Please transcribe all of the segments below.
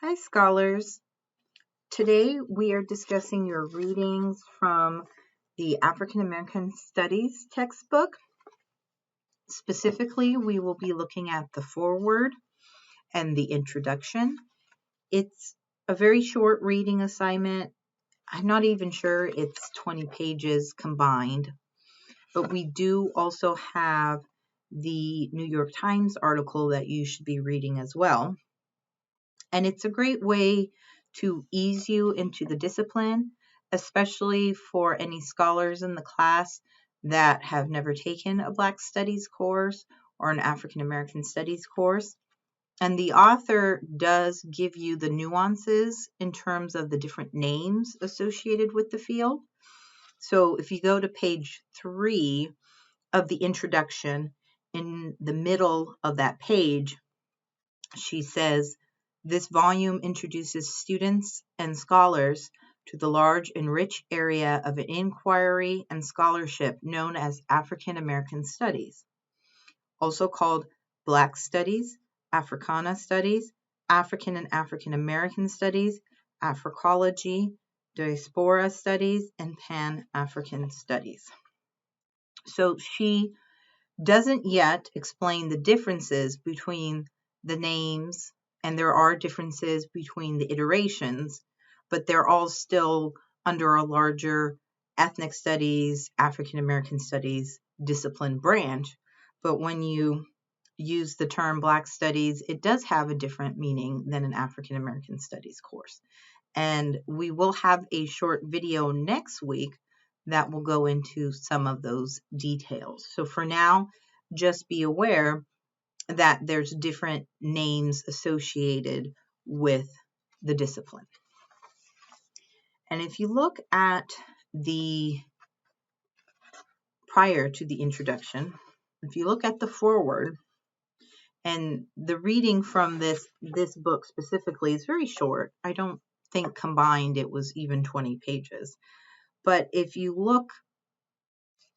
Hi, scholars. Today we are discussing your readings from the African American Studies textbook. Specifically, we will be looking at the foreword and the introduction. It's a very short reading assignment. I'm not even sure it's 20 pages combined, but we do also have the New York Times article that you should be reading as well. And it's a great way to ease you into the discipline, especially for any scholars in the class that have never taken a Black Studies course or an African American Studies course. And the author does give you the nuances in terms of the different names associated with the field. So if you go to page 3 of the introduction, in the middle of that page, she says, this volume introduces students and scholars to the large and rich area of inquiry and scholarship known as African American Studies, also called Black Studies, Africana Studies, African and African American Studies, Africology, Diaspora Studies, and Pan-African Studies. So she doesn't yet explain the differences between the names, and there are differences between the iterations, but they're all still under a larger ethnic studies, African American studies discipline branch. But when you use the term Black Studies, it does have a different meaning than an African American Studies course. And we will have a short video next week that will go into some of those details. So for now, just be aware that there's different names associated with the discipline. And if you look at the prior to the introduction, if you look at the foreword, and the reading from this book specifically is very short. I don't think combined it was even 20 pages. But if you look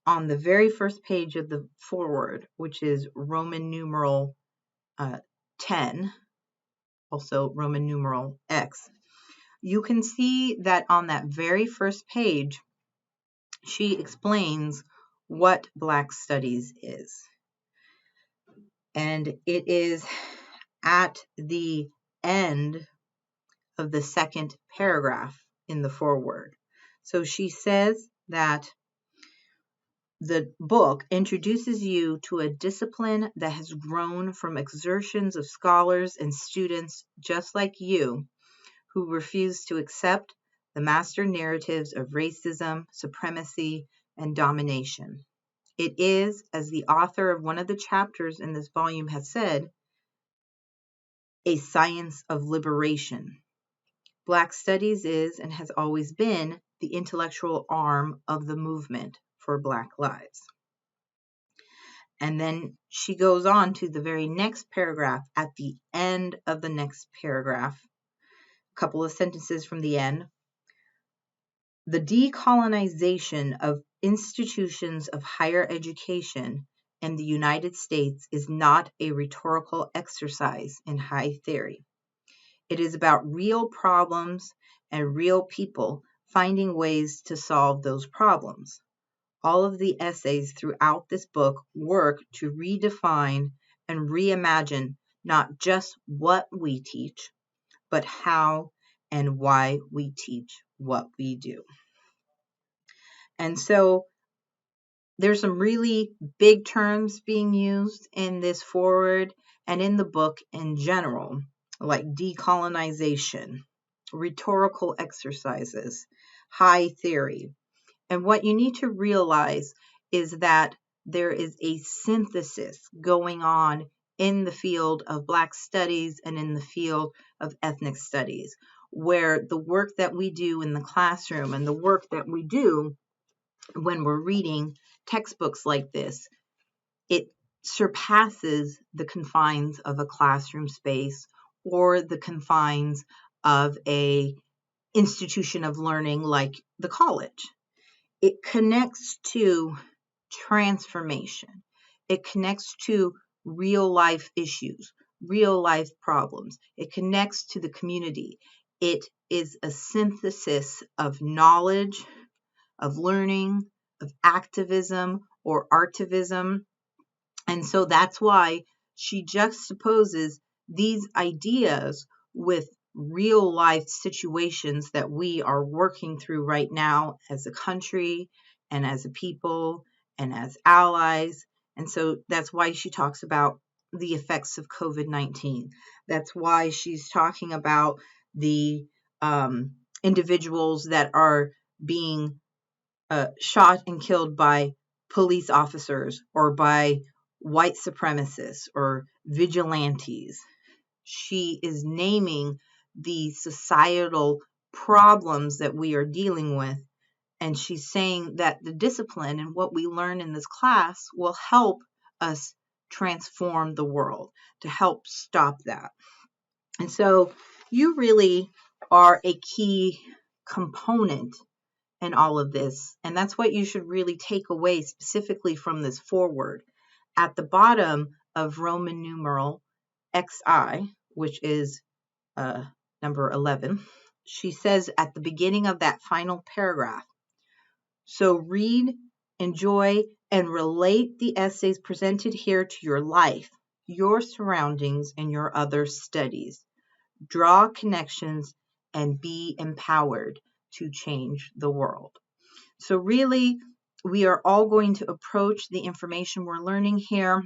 on the very first page of the foreword, which is Roman numeral 10, also Roman numeral X, you can see that on that very first page, she explains what Black Studies is. And it is at the end of the second paragraph in the foreword. So she says that the book introduces you to a discipline that has grown from exertions of scholars and students just like you who refuse to accept the master narratives of racism, supremacy, and domination. It is, as the author of one of the chapters in this volume has said, a science of liberation. Black Studies is and has always been the intellectual arm of the movement for Black lives. And then she goes on to the very next paragraph. At the end of the next paragraph, a couple of sentences from the end, the decolonization of institutions of higher education in the United States is not a rhetorical exercise in high theory. It is about real problems and real people finding ways to solve those problems. All of the essays throughout this book work to redefine and reimagine not just what we teach, but how and why we teach what we do. And so there's some really big terms being used in this foreword and in the book in general, like decolonization, rhetorical exercises, high theory. And what you need to realize is that there is a synthesis going on in the field of Black studies and in the field of ethnic studies, where the work that we do in the classroom and the work that we do when we're reading textbooks like this, it surpasses the confines of a classroom space or the confines of a institution of learning like the college. It connects to transformation. It connects to real life issues, real life problems. It connects to the community. It is a synthesis of knowledge, of learning, of activism or artivism. And so that's why she juxtaposes these ideas with real life situations that we are working through right now as a country and as a people and as allies. And so that's why she talks about the effects of COVID-19. That's why she's talking about the individuals that are being shot and killed by police officers or by white supremacists or vigilantes. She is naming the societal problems that we are dealing with. And she's saying that the discipline and what we learn in this class will help us transform the world, to help stop that. And so you really are a key component in all of this. And that's what you should really take away specifically from this foreword. At the bottom of Roman numeral XI, which is number 11, she says at the beginning of that final paragraph, so read, enjoy, and relate the essays presented here to your life, your surroundings, and your other studies. Draw connections and be empowered to change the world. So really, we are all going to approach the information we're learning here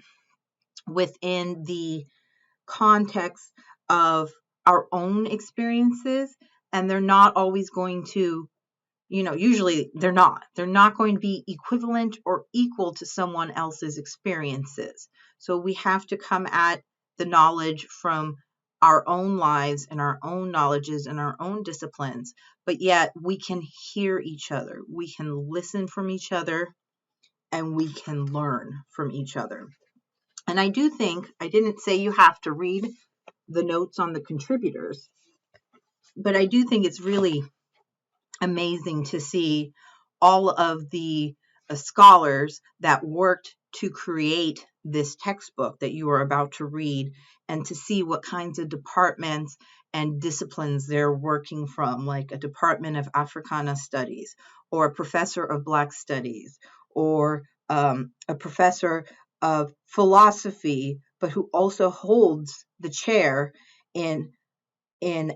within the context of our own experiences, and they're not always going to, usually they're not going to be equivalent or equal to someone else's experiences. So we have to come at the knowledge from our own lives and our own knowledges and our own disciplines, but yet we can hear each other, we can listen from each other, and we can learn from each other. And I do think, I didn't say you have to read the notes on the contributors, but I do think it's really amazing to see all of the scholars that worked to create this textbook that you are about to read, and to see what kinds of departments and disciplines they're working from, like a Department of Africana Studies, or a professor of Black Studies, or a professor of philosophy, but who also holds the chair in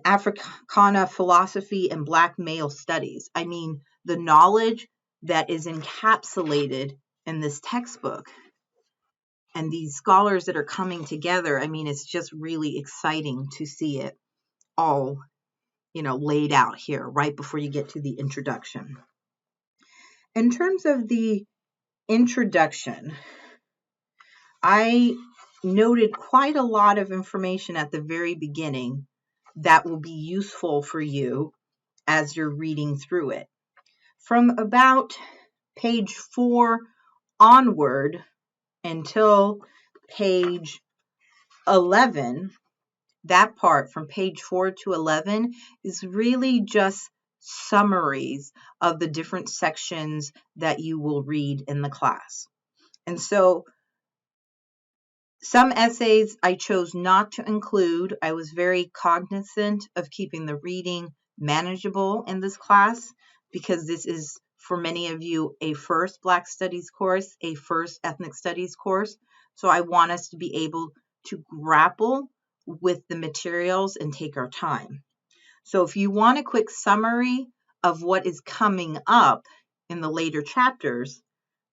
Africana philosophy and Black male studies. I mean, the knowledge that is encapsulated in this textbook and these scholars that are coming together, I mean, it's just really exciting to see it all, laid out here right before you get to the introduction. In terms of the introduction, I noted quite a lot of information at the very beginning that will be useful for you as you're reading through it. From about page 4 onward until page 11, that part from page 4 to 11 is really just summaries of the different sections that you will read in the class. And so some essays I chose not to include. I was very cognizant of keeping the reading manageable in this class, because this is, for many of you, a first Black Studies course, a first Ethnic Studies course. So I want us to be able to grapple with the materials and take our time. So if you want a quick summary of what is coming up in the later chapters,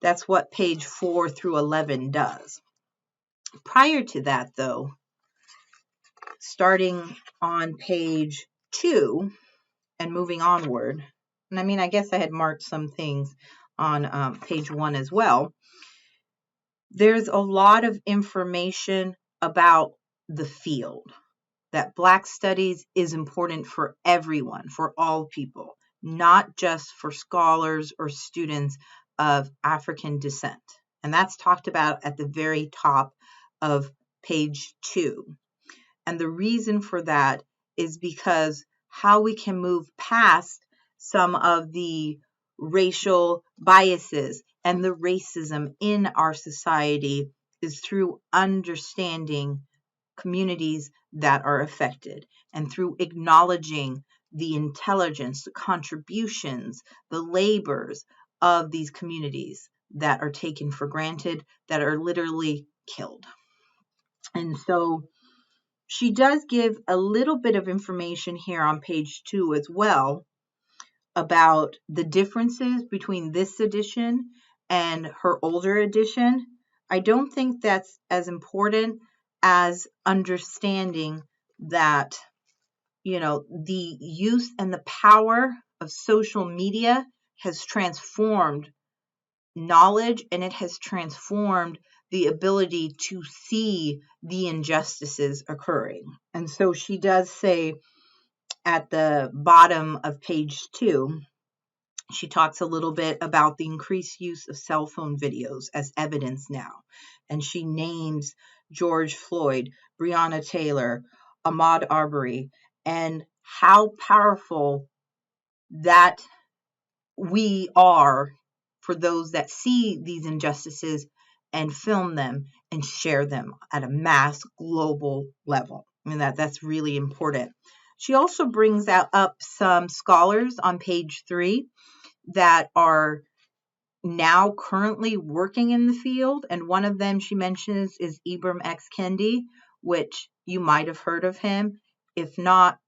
that's what page 4 through 11 does. Prior to that, though, starting on page 2 and moving onward, and I mean, I guess I had marked some things on page 1 as well, there's a lot of information about the field, that Black Studies is important for everyone, for all people, not just for scholars or students of African descent. And that's talked about at the very top of page 2. And the reason for that is because how we can move past some of the racial biases and the racism in our society is through understanding communities that are affected, and through acknowledging the intelligence, the contributions, the labors of these communities that are taken for granted, that are literally killed. And so she does give a little bit of information here on page 2 as well about the differences between this edition and her older edition. I don't think that's as important as understanding that, the use and the power of social media has transformed knowledge, and it has transformed the ability to see the injustices occurring. And so she does say at the bottom of page 2, she talks a little bit about the increased use of cell phone videos as evidence now. And she names George Floyd, Breonna Taylor, Ahmaud Arbery, and how powerful that we are for those that see these injustices and film them and share them at a mass global level. I mean, that's really important. She also brings up some scholars on page 3 that are now currently working in the field. And one of them she mentions is Ibram X. Kendi, which you might have heard of him. If not,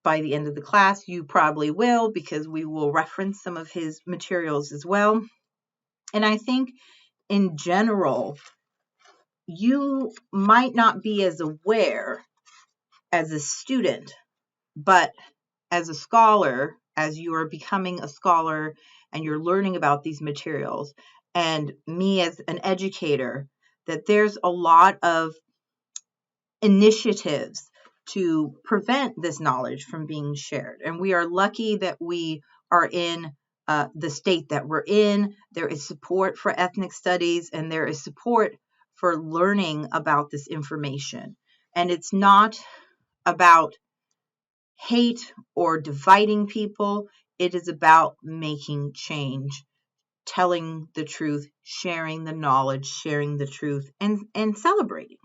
by the end of the class, you probably will, because we will reference some of his materials as well. And I think in general, you might not be as aware as a student, but as a scholar, as you are becoming a scholar and you're learning about these materials, and me as an educator, that there's a lot of initiatives to prevent this knowledge from being shared. And we are lucky that we are in the state that we're in. There is support for ethnic studies, and there is support for learning about this information. And it's not about hate or dividing people. It is about making change, telling the truth, sharing the knowledge, sharing the truth, and celebrating.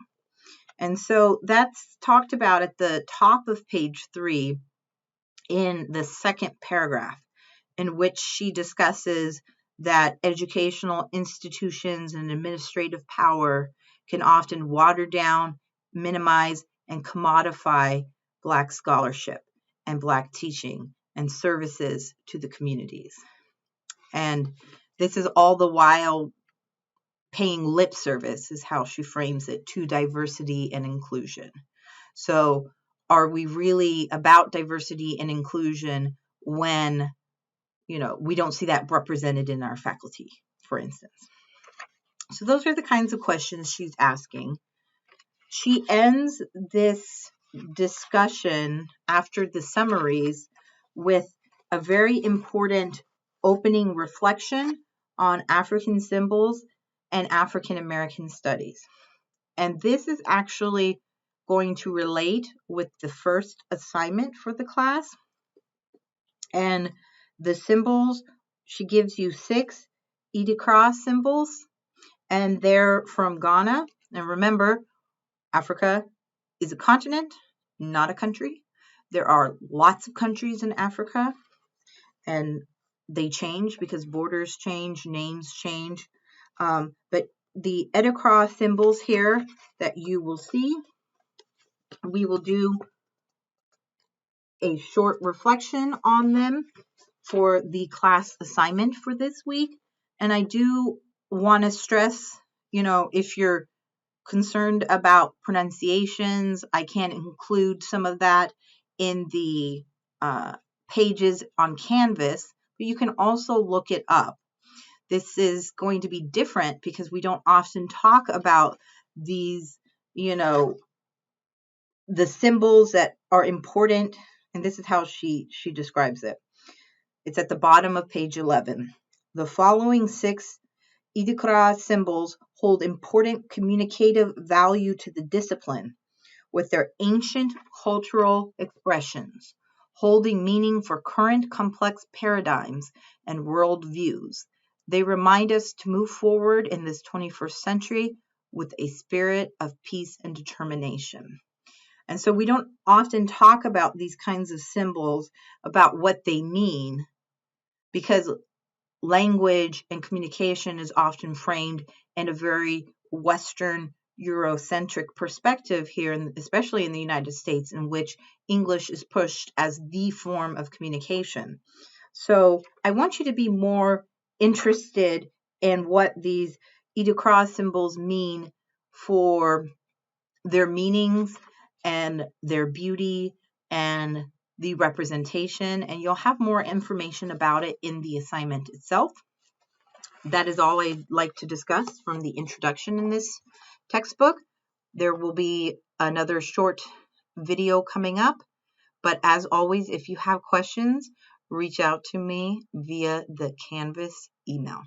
And so that's talked about at the top of page 3 in the second paragraph, in which she discusses that educational institutions and administrative power can often water down, minimize, and commodify Black scholarship and Black teaching and services to the communities. And this is all the while paying lip service, is how she frames it, to diversity and inclusion. So are we really about diversity and inclusion when, we don't see that represented in our faculty, for instance? So those are the kinds of questions she's asking. She ends this discussion after the summaries with a very important opening reflection on African symbols and African American studies. And this is actually going to relate with the first assignment for the class. And the symbols, she gives you 6 ETHN symbols, and they're from Ghana. And remember, Africa is a continent, not a country. There are lots of countries in Africa, and they change because borders change, names change. But the ETHN symbols here that you will see, we will do a short reflection on them for the class assignment for this week. And I do want to stress, if you're concerned about pronunciations, I can include some of that in the pages on Canvas, but you can also look it up. This is going to be different because we don't often talk about these, the symbols that are important. And this is how she describes it. It's at the bottom of page 11. The following 6 ETHN symbols hold important communicative value to the discipline, with their ancient cultural expressions holding meaning for current complex paradigms and world views. They remind us to move forward in this 21st century with a spirit of peace and determination. And so we don't often talk about these kinds of symbols, about what they mean, because language and communication is often framed in a very Western Eurocentric perspective here, especially in the United States, in which English is pushed as the form of communication. So I want you to be more interested in what these ETHN symbols mean for their meanings and their beauty and the representation, and you'll have more information about it in the assignment itself. That is all I'd like to discuss from the introduction in this textbook. There will be another short video coming up, but as always, if you have questions, reach out to me via the Canvas email.